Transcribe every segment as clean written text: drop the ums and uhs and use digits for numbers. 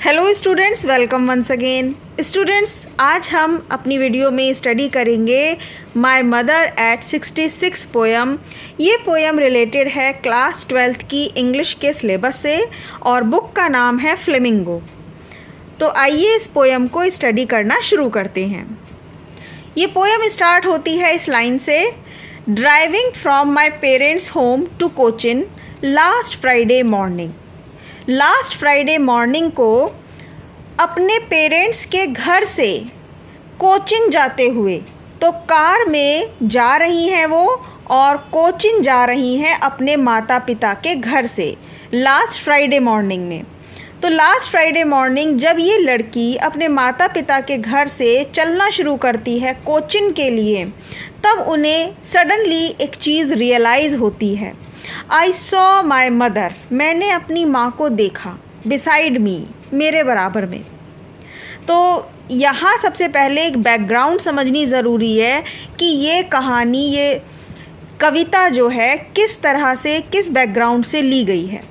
Hello students, welcome once again. Students, आज हम अपनी वीडियो में स्टडी करेंगे माय मदर एट 66 पोएम। ये पोएम रिलेटेड है क्लास 12th की इंग्लिश के सिलेबस से और बुक का नाम है फ्लेमिंगो। तो आइए इस पोएम को स्टडी करना शुरू करते हैं। ये पोएम स्टार्ट होती है इस लाइन से, driving from my parents home to Cochin last Friday morning. Last Friday morning को अपने पेरेंट्स के घर से कोचिन जाते हुए, तो कार में जा रही हैं वो और कोचिन जा रही हैं अपने माता पिता के घर से लास्ट फ्राइडे मॉर्निंग में। तो लास्ट फ्राइडे मॉर्निंग जब ये लड़की अपने माता पिता के घर से चलना शुरू करती है कोचिन के लिए, तब उन्हें सडनली एक चीज़ रियलाइज़ होती है। आई सॉ माई मदर, मैंने अपनी माँ को देखा, बिसाइड मी, मेरे बराबर में। तो यहाँ सबसे पहले एक बैकग्राउंड समझनी ज़रूरी है कि ये कहानी, ये कविता जो है किस तरह से, किस बैकग्राउंड से ली गई है।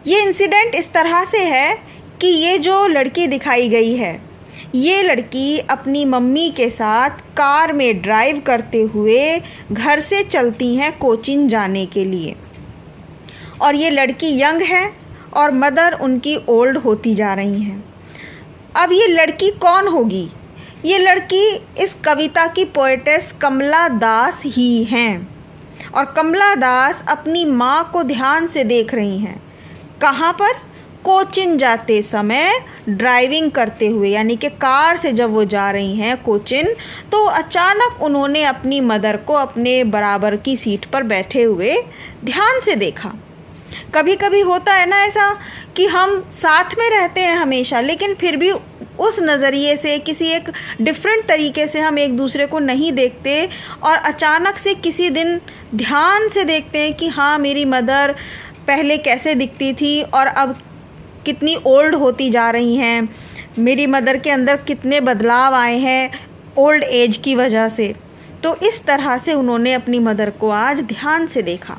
ये इंसिडेंट इस तरह से है कि ये जो लड़की दिखाई गई है, ये लड़की अपनी मम्मी के साथ कार में ड्राइव करते हुए घर से चलती हैं कोचिन जाने के लिए। और ये लड़की यंग है और मदर उनकी ओल्ड होती जा रही हैं। अब ये लड़की कौन होगी? ये लड़की इस कविता की पोएटेस कमला दास ही हैं। और कमला दास अपनी माँ को ध्यान से देख रही हैं। कहाँ पर? कोचिन जाते समय ड्राइविंग करते हुए, यानी कि कार से जब वो जा रही हैं कोचिन, तो अचानक उन्होंने अपनी मदर को अपने बराबर की सीट पर बैठे हुए ध्यान से देखा। कभी कभी होता है ना ऐसा कि हम साथ में रहते हैं हमेशा, लेकिन फिर भी उस नज़रिए से, किसी एक डिफरेंट तरीके से हम एक दूसरे को नहीं देखते और अचानक से किसी दिन ध्यान से देखते हैं कि हाँ, मेरी मदर पहले कैसे दिखती थी और अब कितनी ओल्ड होती जा रही हैं, मेरी मदर के अंदर कितने बदलाव आए हैं ओल्ड एज की वजह से। तो इस तरह से उन्होंने अपनी मदर को आज ध्यान से देखा।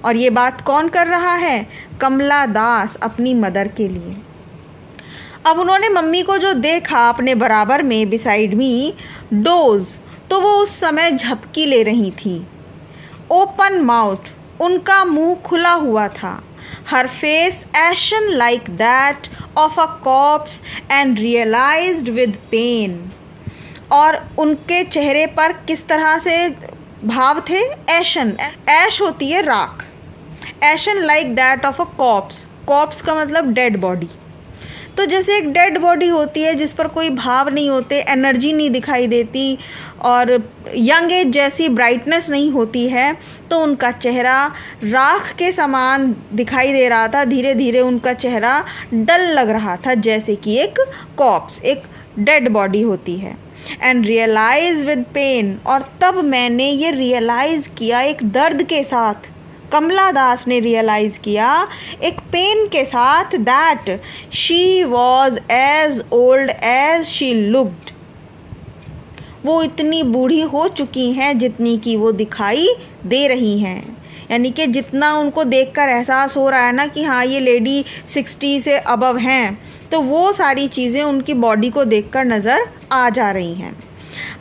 और ये बात कौन कर रहा है? कमला दास अपनी मदर के लिए। अब उन्होंने मम्मी को जो देखा अपने बराबर में, बिसाइड मी, डोज, तो वो उस समय झपकी ले रही थी। ओपन माउथ, उनका मुंह खुला हुआ था। हर face ashen like that of a corpse and realized with pain। और उनके चेहरे पर किस तरह से भाव थे? ऐशन, ऐश होती है राख। ashen like that of a corpse, corpse का मतलब डेड बॉडी। तो जैसे एक डेड बॉडी होती है जिस पर कोई भाव नहीं होते, एनर्जी नहीं दिखाई देती और यंग एज जैसी ब्राइटनेस नहीं होती है, तो उनका चेहरा राख के समान दिखाई दे रहा था। धीरे धीरे उनका चेहरा डल लग रहा था, जैसे कि एक कॉप्स, एक डेड बॉडी होती है। एंड रियलाइज विद पेन, और तब मैंने ये रियलाइज़ किया एक दर्द के साथ। कमला दास ने रियलाइज़ किया एक पेन के साथ, that she was as old as she looked. वो इतनी बूढ़ी हो चुकी हैं जितनी कि वो दिखाई दे रही हैं। यानी कि जितना उनको देखकर एहसास हो रहा है ना कि हाँ, ये लेडी 60 से अबव हैं, तो वो सारी चीज़ें उनकी बॉडी को देखकर नज़र आ जा रही हैं।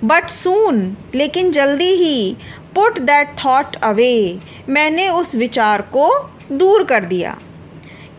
बट सून, लेकिन जल्दी ही, पुट दैट थॉट अवे, मैंने उस विचार को दूर कर दिया।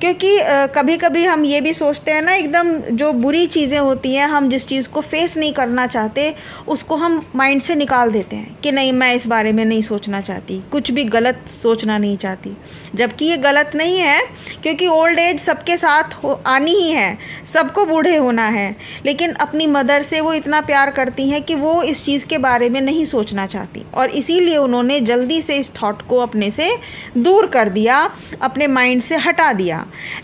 क्योंकि कभी कभी हम ये भी सोचते हैं ना, एकदम जो बुरी चीज़ें होती हैं, हम जिस चीज़ को फेस नहीं करना चाहते उसको हम माइंड से निकाल देते हैं कि नहीं, मैं इस बारे में नहीं सोचना चाहती, कुछ भी गलत सोचना नहीं चाहती। जबकि ये गलत नहीं है, क्योंकि ओल्ड एज सबके साथ आनी ही है, सबको बूढ़े होना है। लेकिन अपनी मदर से वो इतना प्यार करती हैं कि वो इस चीज़ के बारे में नहीं सोचना चाहती, और इसीलिए उन्होंने जल्दी से इस थॉट को अपने से दूर कर दिया, अपने माइंड से हटा दिया।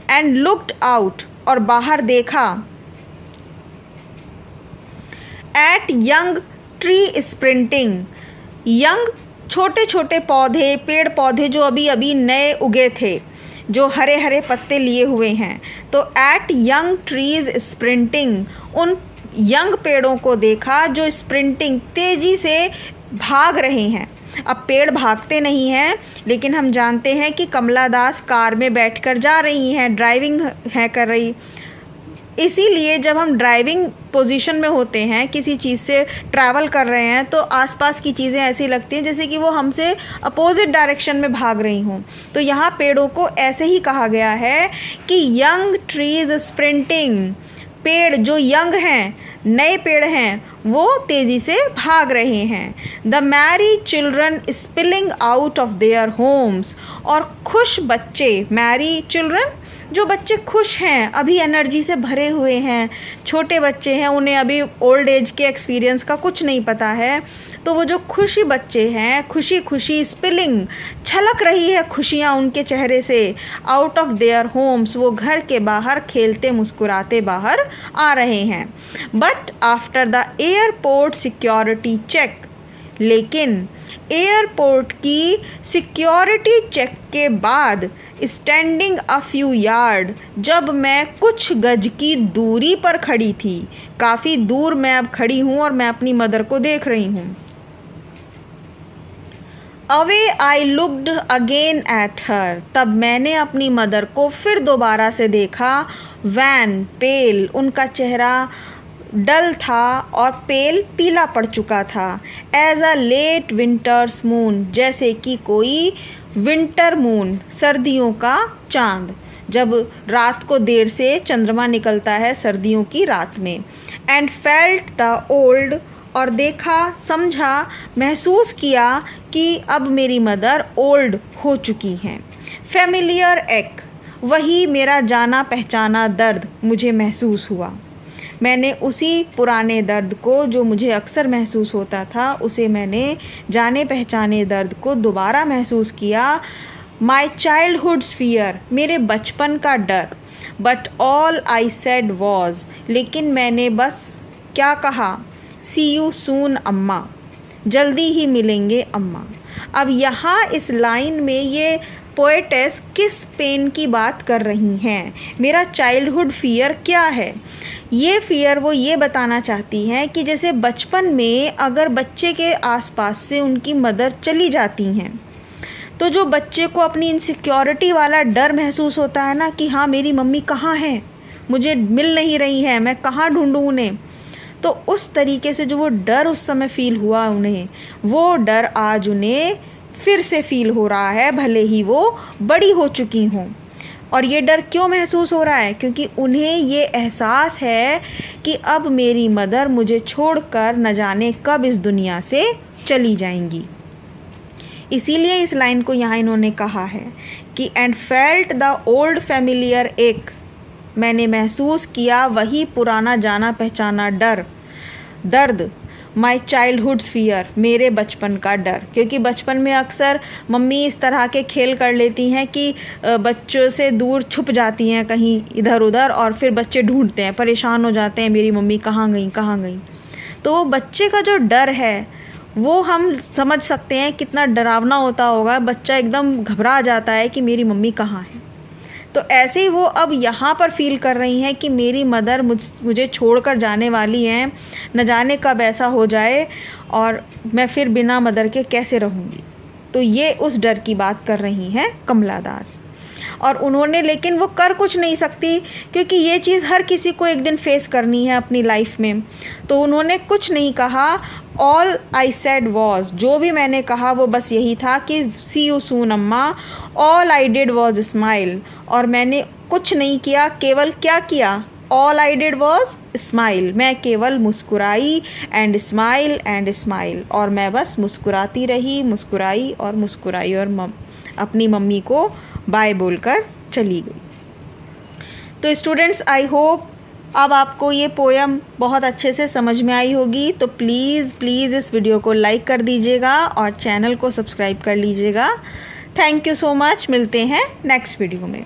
एंड लुक्ड आउट, और बाहर देखा। Eight young tree sprinting, young छोटे छोटे पौधे, पेड़ पौधे जो अभी अभी नए उगे थे, जो हरे हरे पत्ते लिए हुए हैं। तो एट यंग ट्रीज स्प्रिंटिंग, उन यंग पेड़ों को देखा जो स्प्रिंटिंग, तेज़ी से भाग रहे हैं। अब पेड़ भागते नहीं हैं, लेकिन हम जानते हैं कि कमला दास कार में बैठकर जा रही हैं, ड्राइविंग है कर रही। इसीलिए जब हम ड्राइविंग पोजीशन में होते हैं, किसी चीज़ से ट्रैवल कर रहे हैं, तो आसपास की चीज़ें ऐसी लगती हैं जैसे कि वो हमसे अपोजिट डायरेक्शन में भाग रही हों। तो यहाँ पेड़ों को ऐसे ही कहा गया है कि यंग ट्रीज स्प्रिंटिंग, पेड़ जो यंग हैं, नए पेड़ हैं, वो तेज़ी से भाग रहे हैं। The Mary children spilling out of their homes, और खुश बच्चे, मैरी चिल्ड्रन जो बच्चे खुश हैं, अभी एनर्जी से भरे हुए हैं, छोटे बच्चे हैं, उन्हें अभी ओल्ड एज के एक्सपीरियंस का कुछ नहीं पता है, तो वो जो खुशी बच्चे हैं, खुशी खुशी स्पिलिंग, छलक रही है खुशियाँ उनके चेहरे से, आउट ऑफ देयर होम्स, वो घर के बाहर खेलते मुस्कुराते बाहर आ रहे हैं। But after the airport security check, लेकिन एयरपोर्ट की सिक्योरिटी चेक के बाद, स्टैंडिंग अ फ्यू यार्ड, जब मैं कुछ गज की दूरी पर खड़ी थी, काफ़ी दूर मैं अब खड़ी हूँ और मैं अपनी मदर को देख रही हूँ। Away I looked again at her, तब मैंने अपनी मदर को फिर दोबारा से देखा। वैन पेल, उनका चेहरा डल था और पेल पीला पड़ चुका था। As a late winter's moon, जैसे कि कोई विंटर मून, सर्दियों का चांद, जब रात को देर से चंद्रमा निकलता है सर्दियों की रात में। एंड फेल्ट द ओल्ड, और देखा, समझा, महसूस किया कि अब मेरी मदर ओल्ड हो चुकी हैं। फेमिलियर एक, वही मेरा जाना पहचाना दर्द मुझे महसूस हुआ। मैंने उसी पुराने दर्द को, जो मुझे अक्सर महसूस होता था, उसे मैंने जाने पहचाने दर्द को दोबारा महसूस किया। माई चाइल्डहुड्स फियर, मेरे बचपन का डर। But all I said was, लेकिन मैंने बस क्या कहा, सी यू सून अम्मा, जल्दी ही मिलेंगे अम्मा। अब यहाँ इस लाइन में ये पोएटेस किस पेन की बात कर रही हैं? मेरा चाइल्डहुड फियर क्या है? ये फियर वो ये बताना चाहती हैं कि जैसे बचपन में अगर बच्चे के आसपास से उनकी मदर चली जाती हैं, तो जो बच्चे को अपनी इनसिक्योरिटी वाला डर महसूस होता है ना, कि हाँ मेरी मम्मी कहाँ है, मुझे मिल नहीं रही है, मैं कहाँ ढूंढूं उन्हें, तो उस तरीके से जो वो डर उस समय फ़ील हुआ उन्हें, वो डर आज उन्हें फिर से फ़ील हो रहा है, भले ही वो बड़ी हो चुकी हों। और ये डर क्यों महसूस हो रहा है? क्योंकि उन्हें ये एहसास है कि अब मेरी मदर मुझे छोड़कर न जाने कब इस दुनिया से चली जाएंगी। इसीलिए इस लाइन को यहाँ इन्होंने कहा है कि and felt the old familiar एक, मैंने महसूस किया वही पुराना जाना पहचाना दर्द। माई चाइल्डहुड्स फियर, मेरे बचपन का डर। क्योंकि बचपन में अक्सर मम्मी इस तरह के खेल कर लेती हैं कि बच्चों से दूर छुप जाती हैं कहीं इधर उधर, और फिर बच्चे ढूंढते हैं, परेशान हो जाते हैं, मेरी मम्मी कहाँ गई। तो वो बच्चे का जो डर है वो हम समझ सकते हैं कितना डरावना होता होगा। बच्चा एकदम घबरा जाता है कि मेरी मम्मी कहाँ है। तो ऐसे ही वो अब यहाँ पर फील कर रही हैं कि मेरी मदर मुझे छोड़कर जाने वाली हैं, न जाने कब ऐसा हो जाए और मैं फिर बिना मदर के कैसे रहूँगी। तो ये उस डर की बात कर रही हैं कमला दास। और उन्होंने, लेकिन वो कर कुछ नहीं सकती क्योंकि ये चीज़ हर किसी को एक दिन फेस करनी है अपनी लाइफ में। तो उन्होंने कुछ नहीं कहा। ऑल आई सेड वॉज, जो भी मैंने कहा वो बस यही था कि सी यू सून अम्मा। All I did was smile, और मैंने कुछ नहीं किया, केवल क्या किया, all I did was smile, मैं केवल मुस्कुराई, एंड स्माइल, और मैं बस मुस्कुराती रही, मुस्कुराई और अपनी मम्मी को बाय बोलकर चली गई। तो स्टूडेंट्स, आई होप अब आपको ये पोएम बहुत अच्छे से समझ में आई होगी। तो प्लीज़ इस वीडियो को लाइक कर दीजिएगा और चैनल को सब्सक्राइब कर लीजिएगा। Thank you so much. मिलते हैं नेक्स्ट वीडियो में।